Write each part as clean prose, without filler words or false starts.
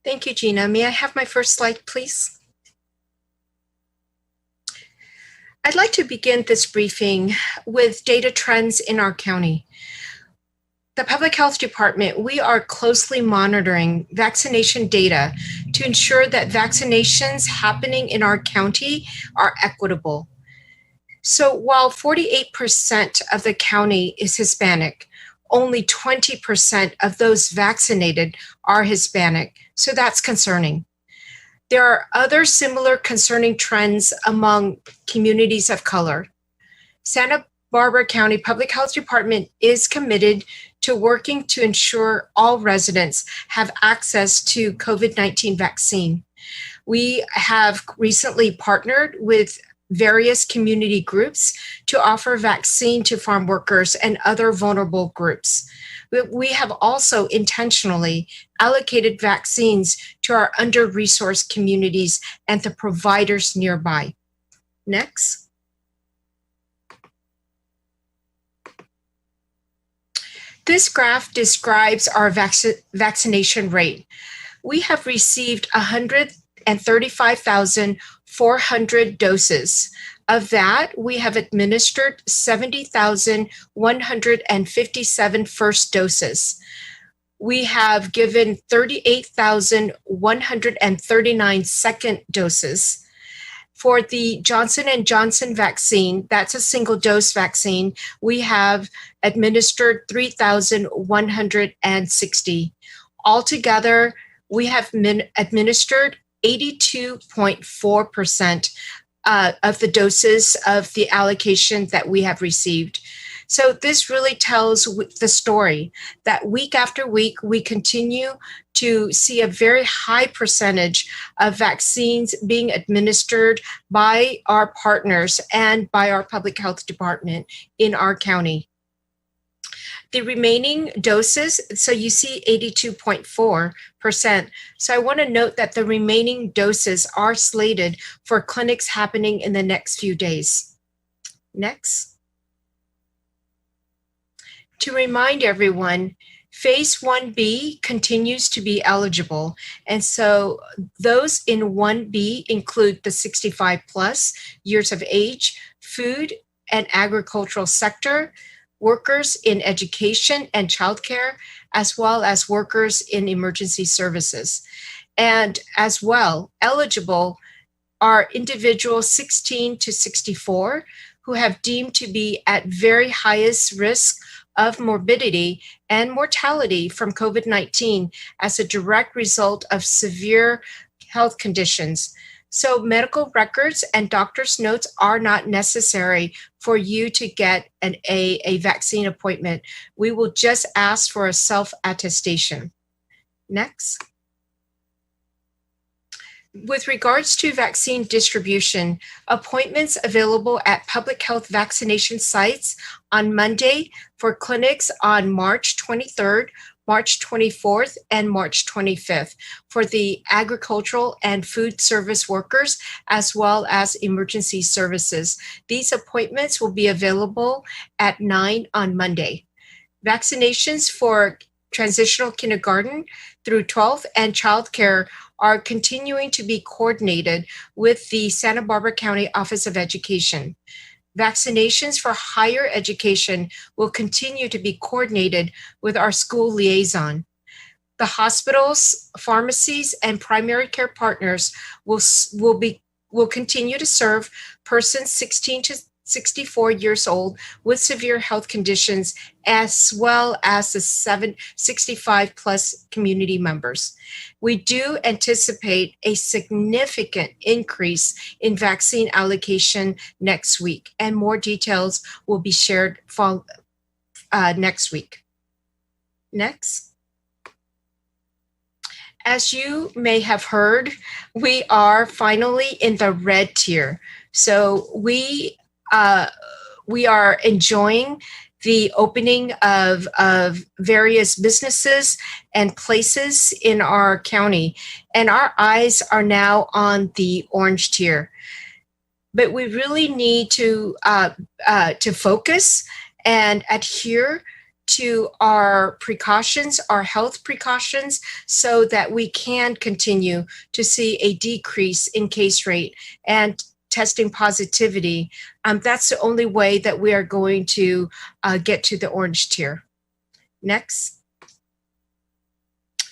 Thank you, Gina. May I have my first slide, please? I'd like to begin this briefing with data trends in our county. The Public Health Department, we are closely monitoring vaccination data to ensure that vaccinations happening in our county are equitable. So while 48% of the county is Hispanic, only 20% of those vaccinated are Hispanic. So that's concerning. There are other similar concerning trends among communities of color. Santa Barbara County Public Health Department is committed to working to ensure all residents have access to COVID-19 vaccine. We have recently partnered with various community groups to offer vaccine to farm workers and other vulnerable groups. We have also intentionally allocated vaccines to our under-resourced communities and the providers nearby. Next. This graph describes our vaccination rate. We have received 135,400 doses. Of that, we have administered 70,157 first doses. We have given 38,139 second doses. For the Johnson & Johnson vaccine, that's a single dose vaccine, we have administered 3,160. Altogether, we have administered 82.4% of the doses of the allocation that we have received. So this really tells the story that week after week, we continue to see a very high percentage of vaccines being administered by our partners and by our public health department in our county. The remaining doses, so you see 82.4%. So I want to note that the remaining doses are slated for clinics happening in the next few days. Next. To remind everyone, Phase 1B continues to be eligible. And so those in 1B include the 65 plus years of age, food and agricultural sector, workers in education and childcare, as well as workers in emergency services. And as well, eligible are individuals 16 to 64 who have deemed to be at very highest risk of morbidity and mortality from COVID-19 as a direct result of severe health conditions. So medical records and doctor's notes are not necessary for you to get a vaccine appointment. We will just ask for a self-attestation. Next. With regards to vaccine distribution, appointments available at public health vaccination sites on Monday for clinics on March 23rd, March 24th, and March 25th for the agricultural and food service workers, as well as emergency services. These appointments will be available at 9 on Monday. Vaccinations for transitional kindergarten through 12th and childcare are continuing to be coordinated with the Santa Barbara County Office of Education. Vaccinations for higher education will continue to be coordinated with our school liaison. The hospitals, pharmacies, and primary care partners will continue to serve persons 16 to 64 years old with severe health conditions, as well as the 65 plus community members. We do anticipate a significant increase in vaccine allocation next week, and more details will be shared next week. Next. As you may have heard, we are finally in the red tier. So we are enjoying the opening of various businesses and places in our county, and our eyes are now on the orange tier. But we really need to focus and adhere to our precautions, our health precautions, so that we can continue to see a decrease in case rate and testing positivity. That's the only way that we are going to get to the orange tier. Next.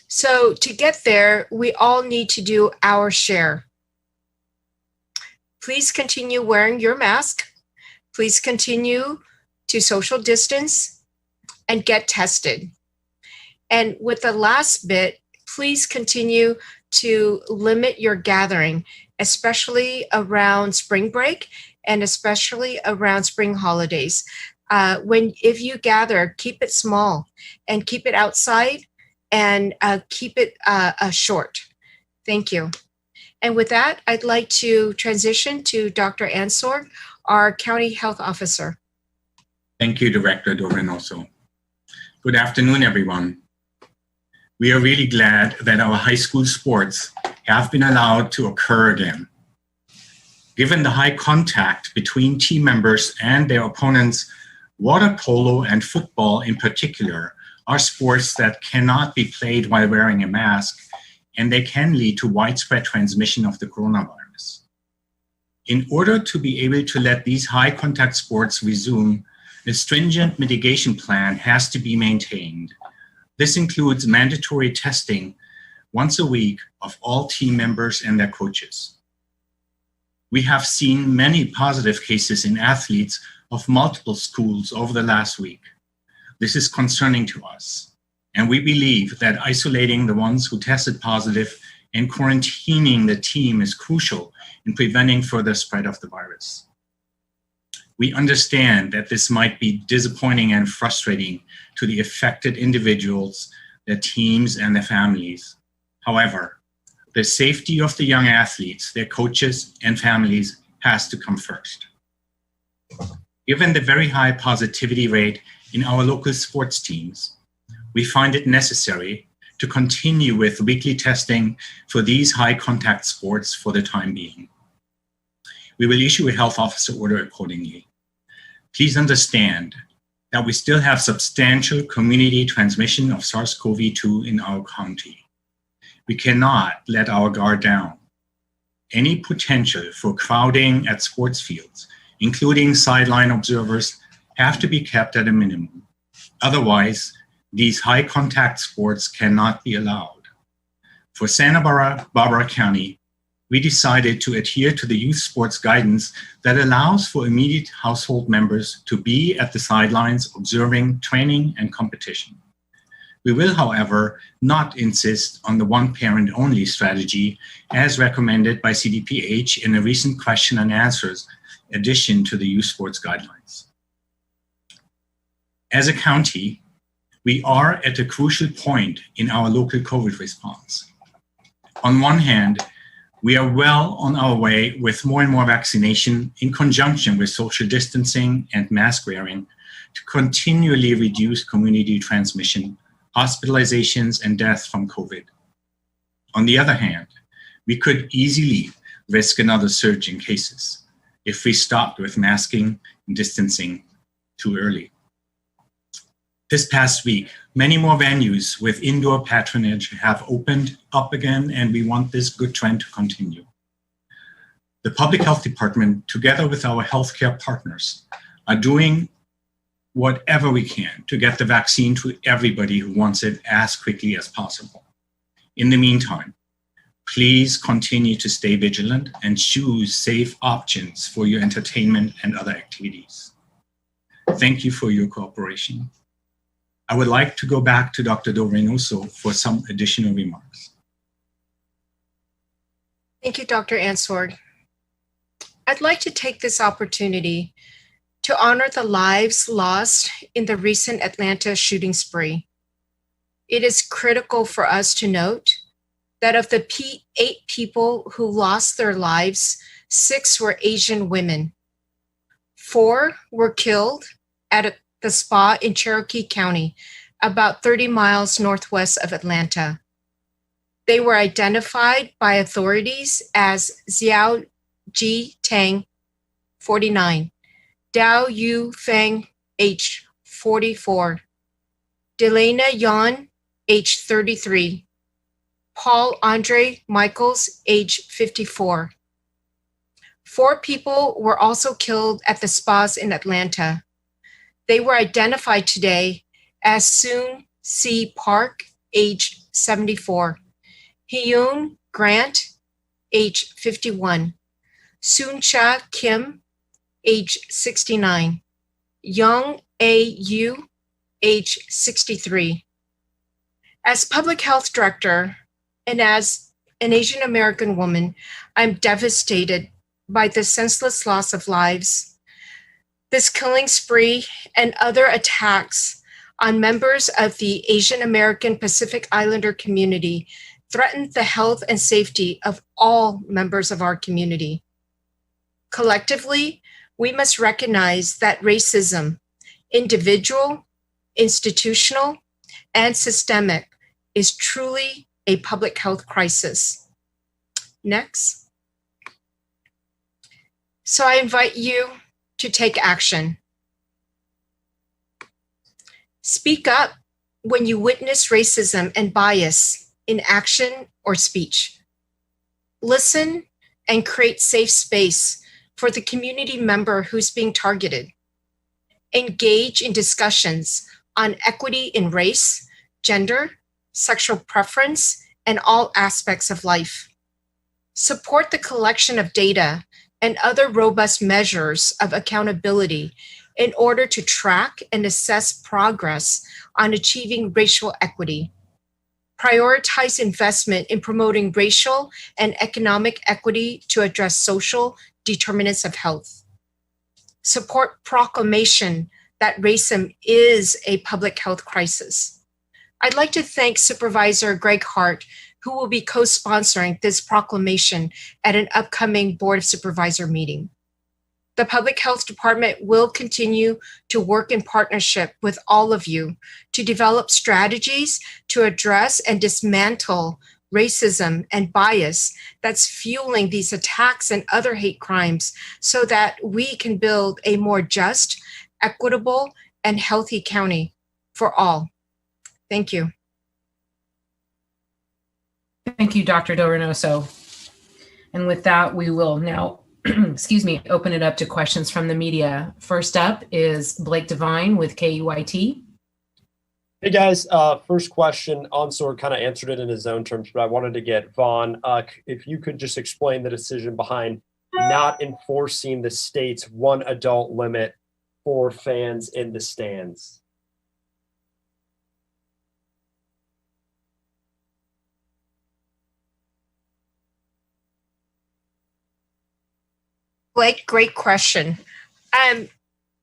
So to get there, we all need to do our share. Please continue wearing your mask. Please continue to social distance and get tested. And with the last bit, please continue to limit your gathering, especially around spring break and especially around spring holidays. If you gather, keep it small and keep it outside and keep it short. Thank you. And with that, I'd like to transition to Dr. Ansorg, our County Health Officer. Thank you, Director Dorenoso. Good afternoon, everyone. We are really glad that our high school sports have been allowed to occur again. Given the high contact between team members and their opponents, water polo and football in particular are sports that cannot be played while wearing a mask, and they can lead to widespread transmission of the coronavirus. In order to be able to let these high contact sports resume, a stringent mitigation plan has to be maintained. This includes mandatory testing once a week of all team members and their coaches. We have seen many positive cases in athletes of multiple schools over the last week. This is concerning to us, and we believe that isolating the ones who tested positive and quarantining the team is crucial in preventing further spread of the virus. We understand that this might be disappointing and frustrating to the affected individuals, their teams, and their families. However, the safety of the young athletes, their coaches, and families has to come first. Given the very high positivity rate in our local sports teams, we find it necessary to continue with weekly testing for these high contact sports for the time being. We will issue a health officer order accordingly. Please understand that we still have substantial community transmission of SARS-CoV-2 in our county. We cannot let our guard down. Any potential for crowding at sports fields, including sideline observers, have to be kept at a minimum. Otherwise, these high contact sports cannot be allowed. For Santa Barbara County, we decided to adhere to the youth sports guidance that allows for immediate household members to be at the sidelines observing training and competition. We will, however, not insist on the one-parent-only strategy as recommended by CDPH in a recent question and answers addition to the youth sports guidelines. As a county, we are at a crucial point in our local COVID response. On one hand, we are well on our way with more and more vaccination in conjunction with social distancing and mask wearing to continually reduce community transmission, hospitalizations, and deaths from COVID. On the other hand, we could easily risk another surge in cases if we stopped with masking and distancing too early. This past week, many more venues with indoor patronage have opened up again, and we want this good trend to continue. The Public Health Department, together with our healthcare partners, are doing whatever we can to get the vaccine to everybody who wants it as quickly as possible. In the meantime, please continue to stay vigilant and choose safe options for your entertainment and other activities. Thank you for your cooperation. I would like to go back to Dr. Dorenoso for some additional remarks. Thank you, Dr. Ansorg. I'd like to take this opportunity to honor the lives lost in the recent Atlanta shooting spree. It is critical for us to note that of the 8 people who lost their lives, 6 were Asian women. 4 were killed at the spa in Cherokee County, about 30 miles northwest of Atlanta. They were identified by authorities as Xiao Ji Tang, 49, Dao Yu Feng H, 44, Delana Yan, age 33. Paul Andre Michaels, age 54. 4 people were also killed at the spas in Atlanta. They were identified today as Soon C. Park, age 74, Hyun Grant, age 51, Soon Cha Kim, age 69, Young A. Yu, age 63. As public health director and as an Asian American woman, I'm devastated by the senseless loss of lives. This killing spree and other attacks on members of the Asian American Pacific Islander community threaten the health and safety of all members of our community. Collectively, we must recognize that racism, individual, institutional, and systemic, is truly a public health crisis. Next. So I invite you to take action. Speak up when you witness racism and bias in action or speech. Listen and create safe space for the community member who's being targeted. Engage in discussions on equity in race, gender, sexual preference, and all aspects of life. Support the collection of data and other robust measures of accountability in order to track and assess progress on achieving racial equity. Prioritize investment in promoting racial and economic equity to address social determinants of health. Support proclamation that racism is a public health crisis. I'd like to thank Supervisor Greg Hart, who will be co-sponsoring this proclamation at an upcoming Board of Supervisor meeting. The Public Health Department will continue to work in partnership with all of you to develop strategies to address and dismantle racism and bias that's fueling these attacks and other hate crimes so that we can build a more just, equitable, and healthy county for all. Thank you. Thank you, Dr. Del Reynoso. And with that, we will now, open it up to questions from the media. First up is Blake Devine with KUIT. Hey guys, first question, Onsor kind of answered it in his own terms, but I wanted to get Vaughn, if you could just explain the decision behind not enforcing the state's 1 adult limit for fans in the stands. Blake, great question.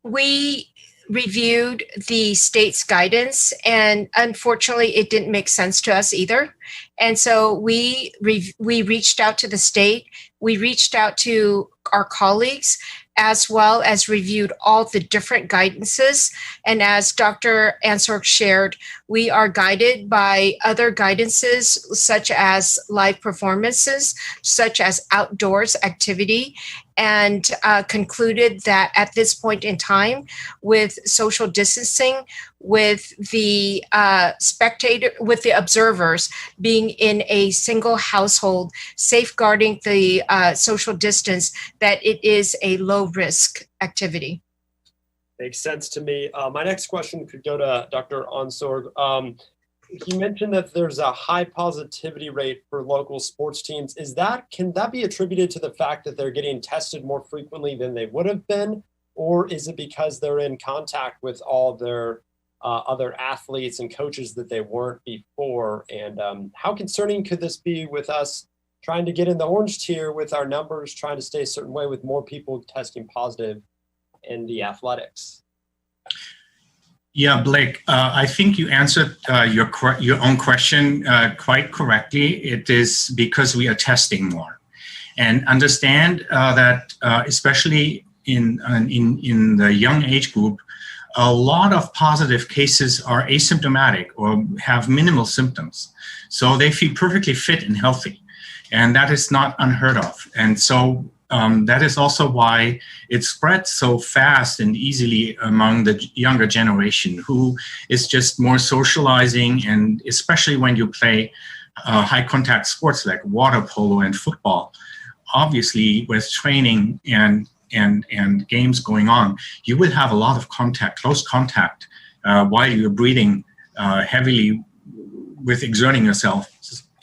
We reviewed the state's guidance, and unfortunately, it didn't make sense to us either. And so we reached out to the state. We reached out to our colleagues, as well as reviewed all the different guidances. And as Dr. Ansork shared, we are guided by other guidances, such as live performances, such as outdoors activity, and concluded that at this point in time, with social distancing, with the observers being in a single household, safeguarding the social distance, that it is a low risk activity. Makes sense to me. My next question could go to Dr. Onsorg. You mentioned that there's a high positivity rate for local sports teams. Can that be attributed to the fact that they're getting tested more frequently than they would have been? Or is it because they're in contact with all their other athletes and coaches that they weren't before? And how concerning could this be with us trying to get in the orange tier with our numbers, trying to stay a certain way with more people testing positive in the athletics? Yeah, Blake, I think you answered your own question quite correctly. It is because we are testing more, and understand that especially in the young age group, a lot of positive cases are asymptomatic or have minimal symptoms, so they feel perfectly fit and healthy, and that is not unheard of. And so that is also why it spreads so fast and easily among the younger generation, who is just more socializing, and especially when you play high contact sports like water polo and football. Obviously, with training and games going on, you will have a lot of contact, close contact, while you're breathing heavily with exerting yourself.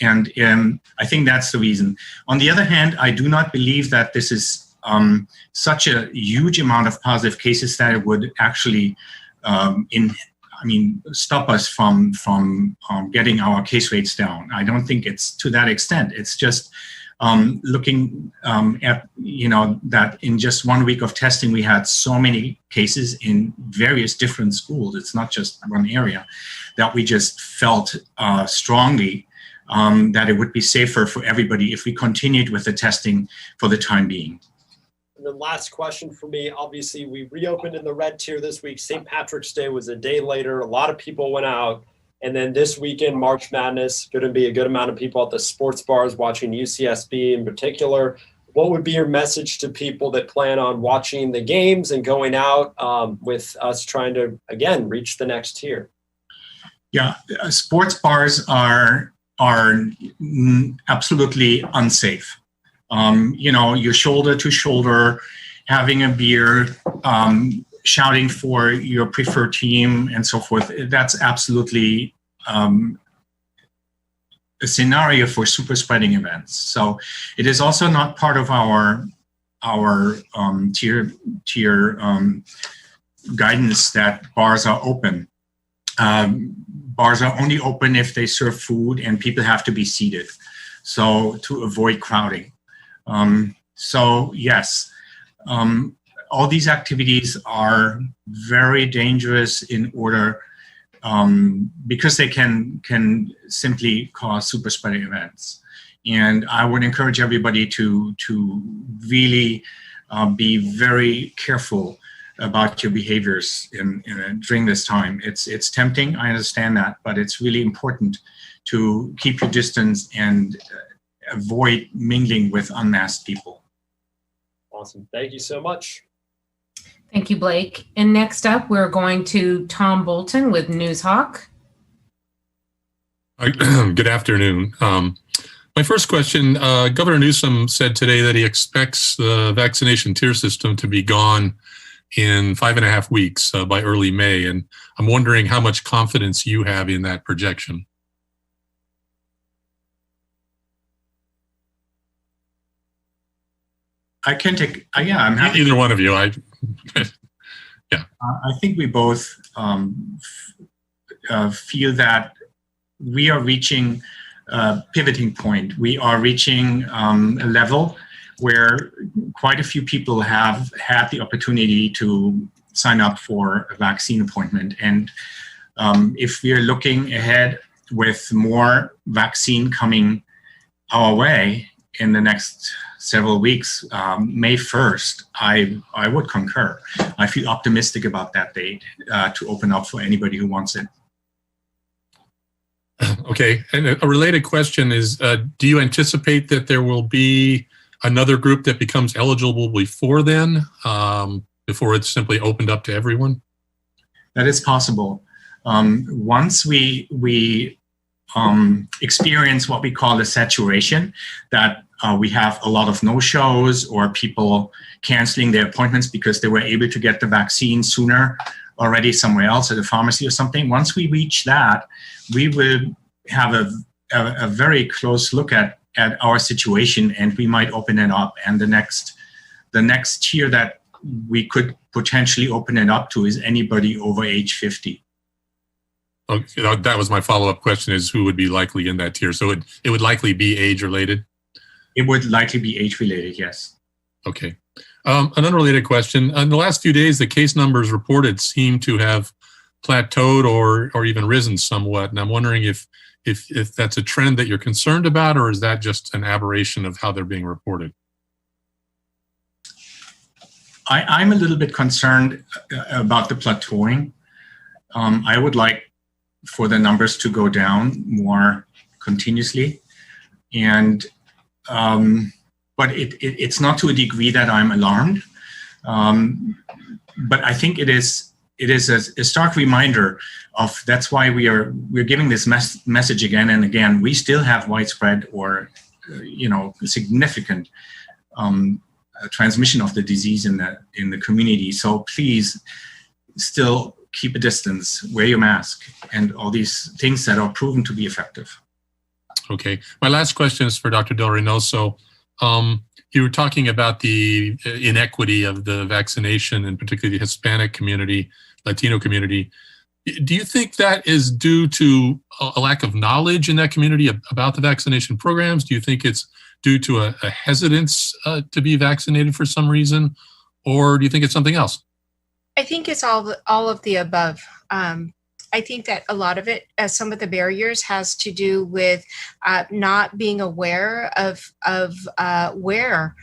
And I think that's the reason. On the other hand, I do not believe that this is such a huge amount of positive cases that it would actually stop us from getting our case rates down. I don't think it's to that extent. It's just looking at, that in just 1 week of testing, we had so many cases in various different schools. It's not just one area, that we just felt strongly that it would be safer for everybody if we continued with the testing for the time being. And then last question for me, obviously we reopened in the red tier this week. St. Patrick's Day was a day later. A lot of people went out. And then this weekend, March Madness, going to be a good amount of people at the sports bars watching UCSB in particular. What would be your message to people that plan on watching the games and going out with us trying to, again, reach the next tier? Yeah, sports bars are absolutely unsafe. You're shoulder to shoulder, having a beer, shouting for your preferred team and so forth. That's absolutely a scenario for super spreading events. So it is also not part of our tier guidance that bars are open. Bars are only open if they serve food and people have to be seated, so to avoid crowding. So yes, all these activities are very dangerous in order because they can simply cause super spreading events. And I would encourage everybody to really be very careful about your behaviors during this time. It's tempting, I understand that, but it's really important to keep your distance and avoid mingling with unmasked people. Awesome. Thank you so much. Thank you, Blake. And next up, we're going to Tom Bolton with NewsHawk. Good afternoon. My first question, Governor Newsom said today that he expects the vaccination tier system to be gone in 5.5 weeks by early May. And I'm wondering how much confidence you have in that projection. I can take, I'm happy. Either one of you. I think we both feel that we are reaching a pivoting point. We are reaching a level where quite a few people have had the opportunity to sign up for a vaccine appointment. And if we are looking ahead with more vaccine coming our way in the next several weeks, May 1st, I would concur. I feel optimistic about that date to open up for anybody who wants it. Okay, and a related question is, do you anticipate that there will be another group that becomes eligible before then, before it's simply opened up to everyone? That is possible. Once we experience what we call a saturation, that we have a lot of no-shows or people canceling their appointments because they were able to get the vaccine sooner already somewhere else at a pharmacy or something. Once we reach that, we will have a very close look at our situation, and we might open it up. And the next tier that we could potentially open it up to is anybody over age 50. Okay, that was my follow-up question, is who would be likely in that tier? So it would likely be age-related? It would likely be age-related, yes. Okay. An unrelated question. In the last few days, the case numbers reported seem to have plateaued or even risen somewhat. And I'm wondering if that's a trend that you're concerned about, or is that just an aberration of how they're being reported? I'm a little bit concerned about the plateauing. I would like for the numbers to go down more continuously. And but it's not to a degree that I'm alarmed. But I think it is a stark reminder of that's why we're giving this message again and again. We still have widespread or significant transmission of the disease in the community. So please still keep a distance, wear your mask, and all these things that are proven to be effective. Okay. My last question is for Dr. Del Reynoso. You were talking about the inequity of the vaccination, and particularly the Hispanic community, Latino community. Do you think that is due to a lack of knowledge in that community about the vaccination programs? Do you think it's due to a hesitance to be vaccinated for some reason? Or do you think it's something else? I think it's all of the above. I think that a lot of it, some of the barriers, has to do with not being aware of where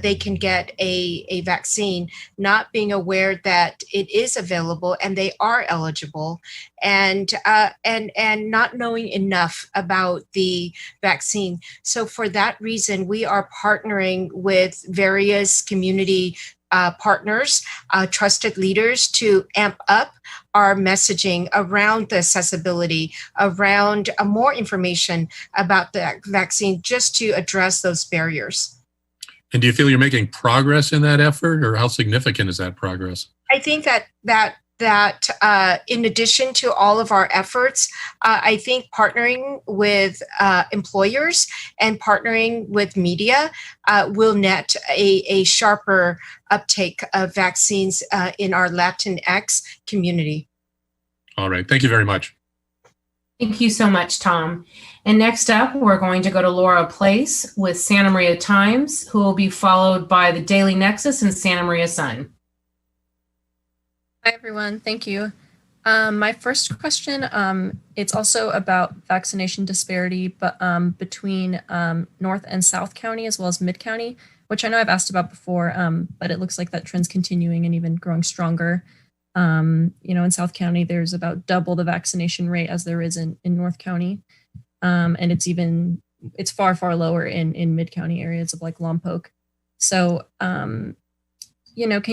they can get a vaccine, not being aware that it is available and they are eligible, and not knowing enough about the vaccine. So for that reason, we are partnering with various community partners, trusted leaders, to amp up our messaging around the accessibility, around more information about the vaccine, just to address those barriers. And do you feel you're making progress in that effort, or how significant is that progress? I think that in addition to all of our efforts, I think partnering with employers and partnering with media will net a sharper uptake of vaccines in our Latinx community. All right. Thank you very much. Thank you so much, Tom. And next up, we're going to go to Laura Place with Santa Maria Times, who will be followed by the Daily Nexus and Santa Maria Sun. Hi, everyone. Thank you. My first question, it's also about vaccination disparity, but between North and South County as well as Mid County, which I know I've asked about before, but it looks like that trend's continuing and even growing stronger. In South County, there's about double the vaccination rate as there is in North County. And it's far, far lower in Mid County areas of like Lompoc. So, can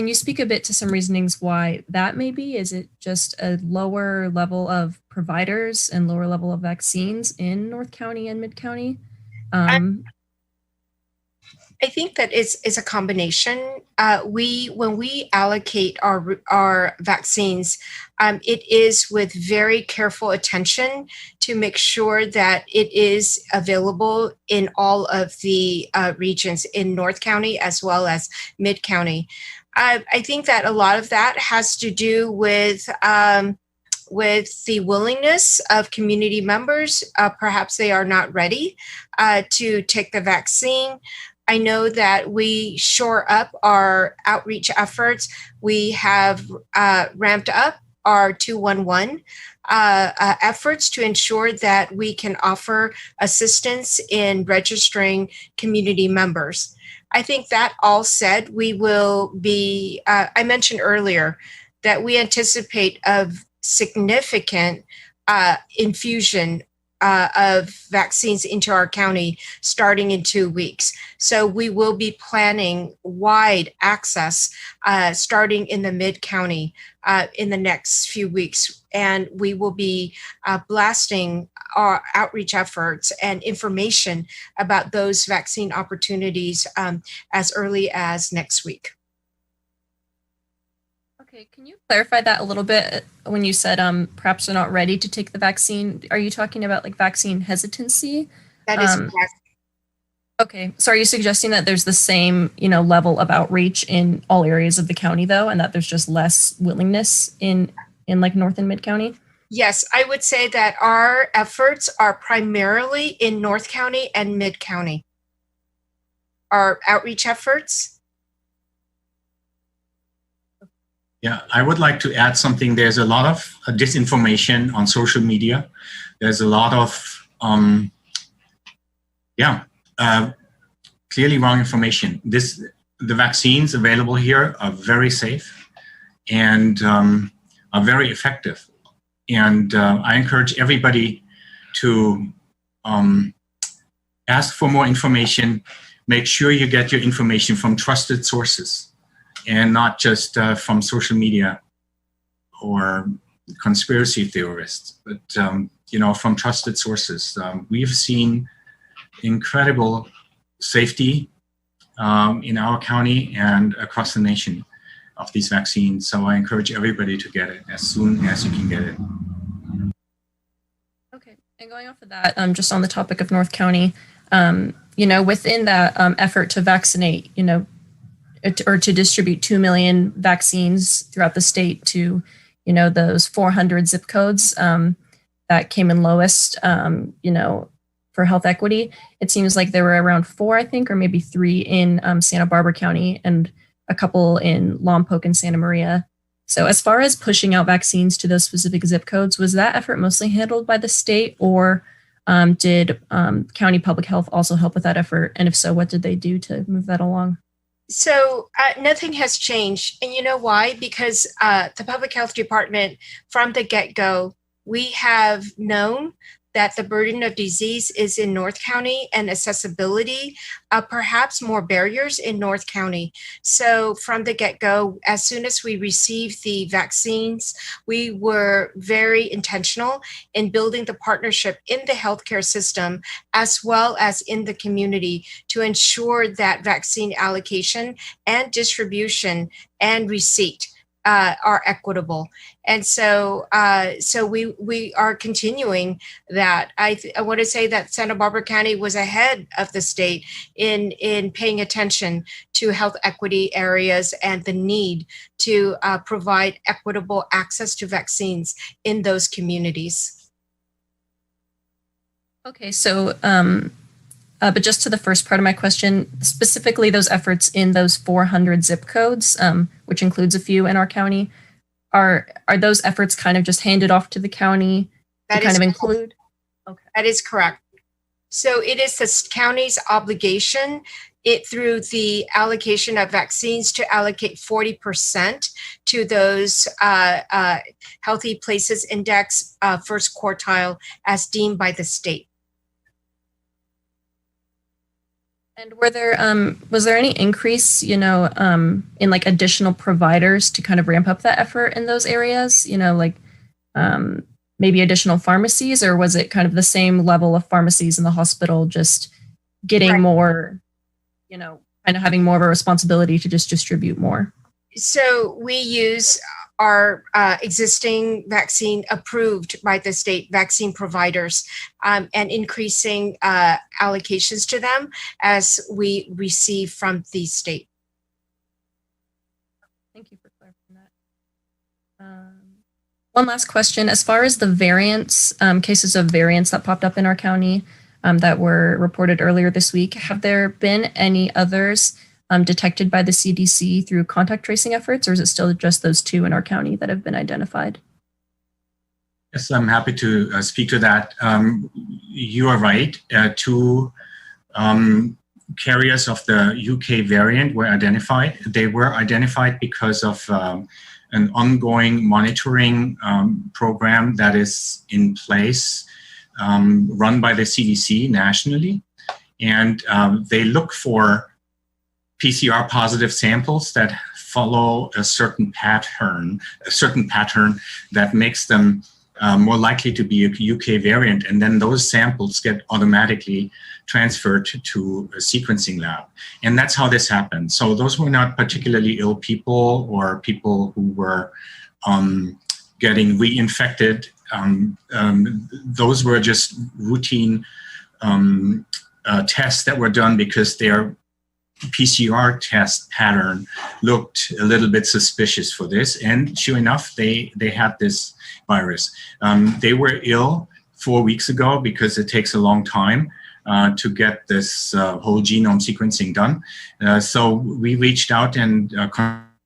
you speak a bit to some reasonings why that may be? Is it just a lower level of providers and lower level of vaccines in North County and Mid County? I think that it's a combination. When we allocate our vaccines, it is with very careful attention to make sure that it is available in all of the regions in North County as well as Mid County. I think that a lot of that has to do with the willingness of community members. Perhaps they are not ready to take the vaccine. I know that we shore up our outreach efforts. We have ramped up our 211 efforts to ensure that we can offer assistance in registering community members. I think that all said, we will be, I mentioned earlier that we anticipate a significant infusion of vaccines into our county starting in 2 weeks. So we will be planning wide access starting in the Mid County in the next few weeks. And we will be blasting our outreach efforts and information about those vaccine opportunities as early as next week. Okay, can you clarify that a little bit when you said perhaps they're not ready to take the vaccine? Are you talking about like vaccine hesitancy? That is correct. Okay, so are you suggesting that there's the same, level of outreach in all areas of the county though, and that there's just less willingness in like North and Mid County? Yes, I would say that our efforts are primarily in North County and Mid County. Our outreach efforts. Yeah, I would like to add something. There's a lot of disinformation on social media. There's a lot of, clearly wrong information. The vaccines available here are very safe and are very effective. And I encourage everybody to ask for more information. make sure you get your information from trusted sources and not just from social media or conspiracy theorists, but from trusted sources. We've seen incredible safety in our county and across the nation of these vaccines. So I encourage everybody to get it as soon as you can get it. Okay, and going off of that, just on the topic of North County, within that effort to vaccinate, or to distribute 2 million vaccines throughout the state to, those 400 zip codes that came in lowest, for health equity. It seems like there were around 4, I think, or maybe 3 in Santa Barbara County and a couple in Lompoc and Santa Maria. So as far as pushing out vaccines to those specific zip codes, was that effort mostly handled by the state, or did county public health also help with that effort? And if so, what did they do to move that along? So nothing has changed. And you know why? Because the public health department, from the get-go, we have known that the burden of disease is in North County and accessibility, perhaps more barriers in North County. So from the get-go, as soon as we received the vaccines, we were very intentional in building the partnership in the healthcare system, as well as in the community, to ensure that vaccine allocation and distribution and receipt are equitable. And so we are continuing that. I want to say that Santa Barbara County was ahead of the state in paying attention to health equity areas and the need to provide equitable access to vaccines in those communities. Okay, so but just to the first part of my question, specifically those efforts in those 400 zip codes, which includes a few in our county, are those efforts kind of just handed off to the county to kind of include? Okay. That is correct. So it is the county's obligation, through the allocation of vaccines, to allocate 40% to those Healthy Places Index first quartile as deemed by the state. And was there any increase, in like additional providers to kind of ramp up that effort in those areas, maybe additional pharmacies, or was it kind of the same level of pharmacies in the hospital, just getting more, kind of having more of a responsibility to just distribute more? So we use our existing vaccine approved by the state vaccine providers, and increasing allocations to them as we receive from the state. Thank you for clarifying that. One last question. As far as the variants, cases of variants that popped up in our county that were reported earlier this week, have there been any others detected by the CDC through contact tracing efforts, or is it still just those 2 in our county that have been identified? Yes, I'm happy to speak to that. You are right. 2 carriers of the UK variant were identified. They were identified because of an ongoing monitoring program that is in place, run by the CDC nationally. And they look for PCR positive samples that follow a certain pattern that makes them more likely to be a UK variant. And then those samples get automatically transferred to a sequencing lab. And that's how this happened. So those were not particularly ill people or people who were getting reinfected. Those were just routine tests that were done because their PCR test pattern looked a little bit suspicious for this, and sure enough, they had this virus. They were ill 4 weeks ago because it takes a long time to get this whole genome sequencing done. So we reached out and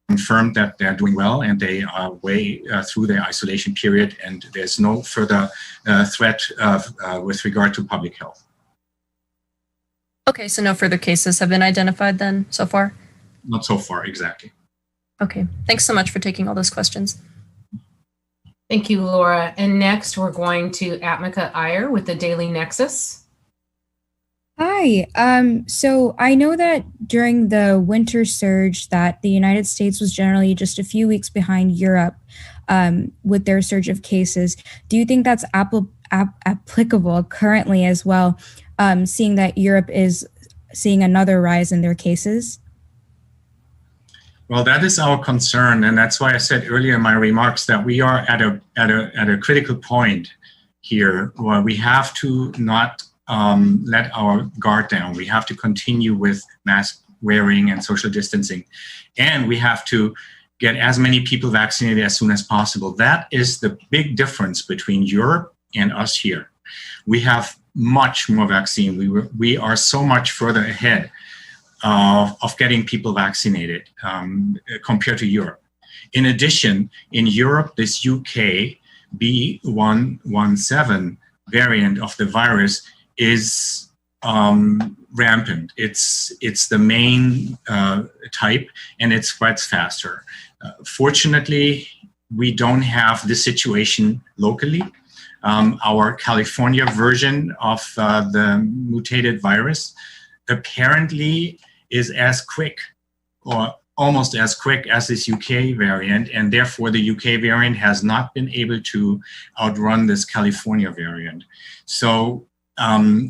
confirmed that they're doing well, and they are way through their isolation period, and there's no further threat with regard to public health. Okay, so no further cases have been identified then so far? Not so far, exactly. Okay, thanks so much for taking all those questions. Thank you, Laura. And next, we're going to Atmika Iyer with the Daily Nexus. Hi. So I know that during the winter surge that the United States was generally just a few weeks behind Europe with their surge of cases. Do you think that's applicable currently as well, seeing that Europe is seeing another rise in their cases? Well, that is our concern, and that's why I said earlier in my remarks that we are at a critical point here where we have to not let our guard down. We have to continue with mask wearing and social distancing, and we have to get as many people vaccinated as soon as possible. That is the big difference between Europe and us here. We have much more vaccine. We are so much further ahead of getting people vaccinated compared to Europe. In addition, in Europe, this UK B117 variant of the virus is rampant. It's the main type, and it spreads faster. Fortunately, we don't have this situation locally. Our California version of the mutated virus apparently is as quick or almost as quick as this UK variant, and therefore the UK variant has not been able to outrun this California variant. So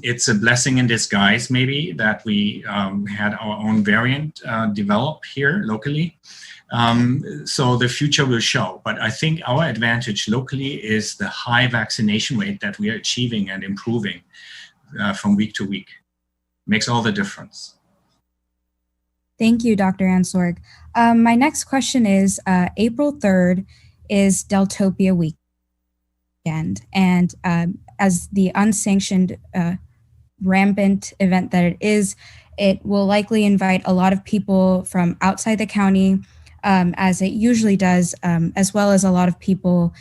it's a blessing in disguise, maybe, that we had our own variant develop here locally. So the future will show. But I think our advantage locally is the high vaccination rate that we are achieving and improving from week to week. Makes all the difference. Thank you, Dr. Ansorg. My next question is, April 3rd is Deltopia weekend, and as the unsanctioned rampant event that it will likely invite a lot of people from outside the county, as it usually does, as well as a lot of people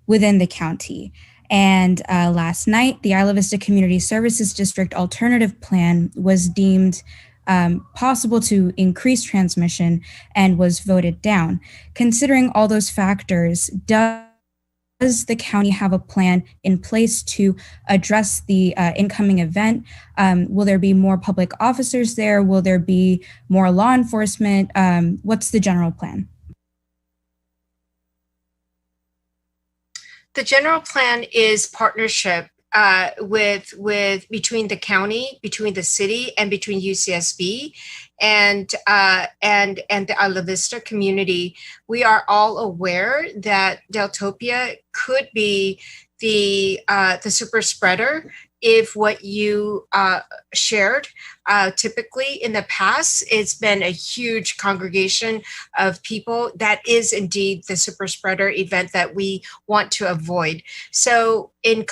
within the county. And last night, the Isla Vista Community Services District alternative plan was deemed possible to increase transmission and was voted down. Considering all those factors, does the county have a plan in place to address the incoming event? Will there be more public officers there? Will there be more law enforcement? What's the general plan? The general plan is partnership with between the county, between the city, and between UCSB and the Isla Vista community. We are all aware that Deltopia could be the super spreader if what you shared. Typically in the past, it's been a huge congregation of people. That is indeed the super spreader event that we want to avoid. So in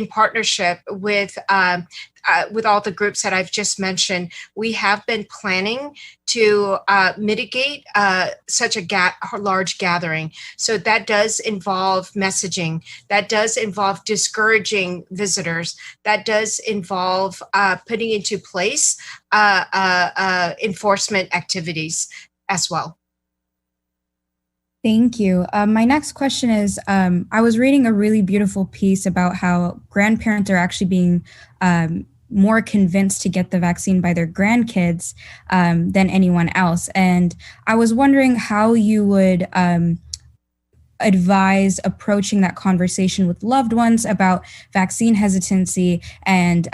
partnership with all the groups that I've just mentioned, we have been planning to mitigate such a large gathering. So that does involve messaging. That does involve discouraging visitors. That does involve putting into place enforcement activities as well. Thank you. My next question is, I was reading a really beautiful piece about how grandparents are actually being more convinced to get the vaccine by their grandkids than anyone else. And I was wondering how you would advise approaching that conversation with loved ones about vaccine hesitancy and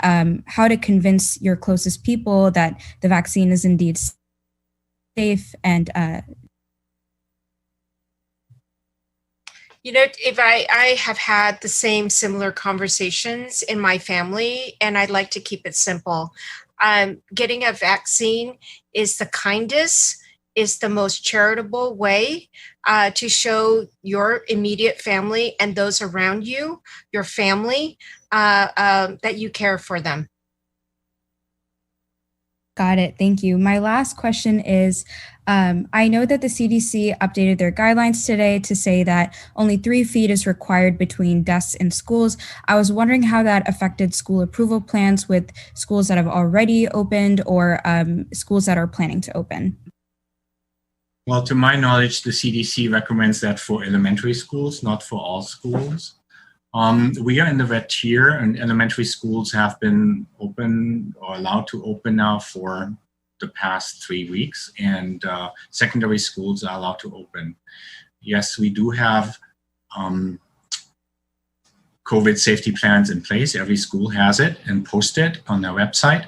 how to convince your closest people that the vaccine is indeed safe and You know, if I have had the similar conversations in my family, and I'd like to keep it simple. Getting a vaccine is the kindest, is the most charitable way to show your immediate family and those around you, your family, that you care for them. Got it. Thank you. My last question is, I know that the CDC updated their guidelines today to say that only 3 feet is required between desks in schools. I was wondering how that affected school approval plans with schools that have already opened or schools that are planning to open. Well, to my knowledge, the CDC recommends that for elementary schools, not for all schools. We are in the red tier, and elementary schools have been open or allowed to open now for the past 3 weeks, and secondary schools are allowed to open. Yes, we do have COVID safety plans in place. Every school has it and post it on their website,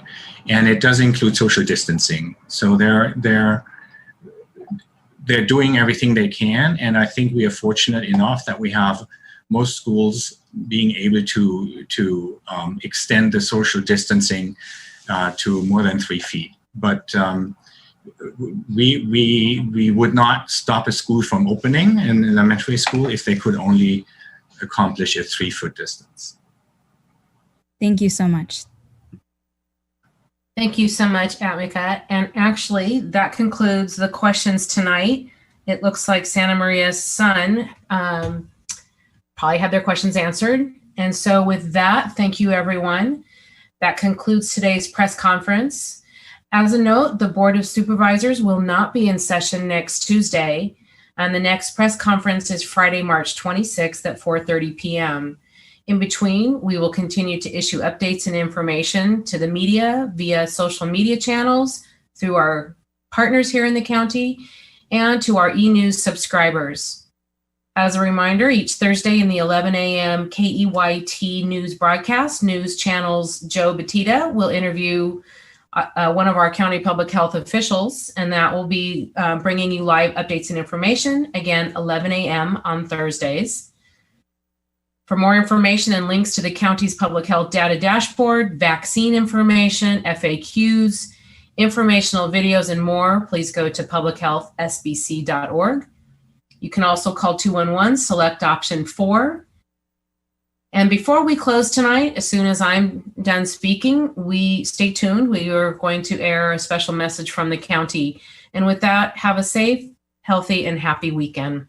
and it does include social distancing. So they're doing everything they can, and I think we are fortunate enough that we have most schools being able to extend the social distancing to more than 3 feet. But we would not stop a school from opening in elementary school if they could only accomplish a 3-foot distance. Thank you so much. Thank you so much, Atmika. And actually, that concludes the questions tonight. It looks like Santa Maria's Sun probably had their questions answered. And so with that, thank you, everyone. That concludes today's press conference. As a note, the Board of Supervisors will not be in session next Tuesday, and the next press conference is Friday, March 26th at 4:30 p.m. In between, we will continue to issue updates and information to the media via social media channels, through our partners here in the county, and to our e-news subscribers. As a reminder, each Thursday in the 11 a.m. KEYT news broadcast, News Channel's Joe Batista will interview one of our county public health officials, and that will be bringing you live updates and information, again, 11 a.m. on Thursdays. For more information and links to the county's public health data dashboard, vaccine information, FAQs, informational videos, and more, please go to publichealthsbc.org. You can also call 211, select option 4. And before we close tonight, as soon as I'm done speaking, stay tuned. We are going to air a special message from the county. And with that, have a safe, healthy, and happy weekend.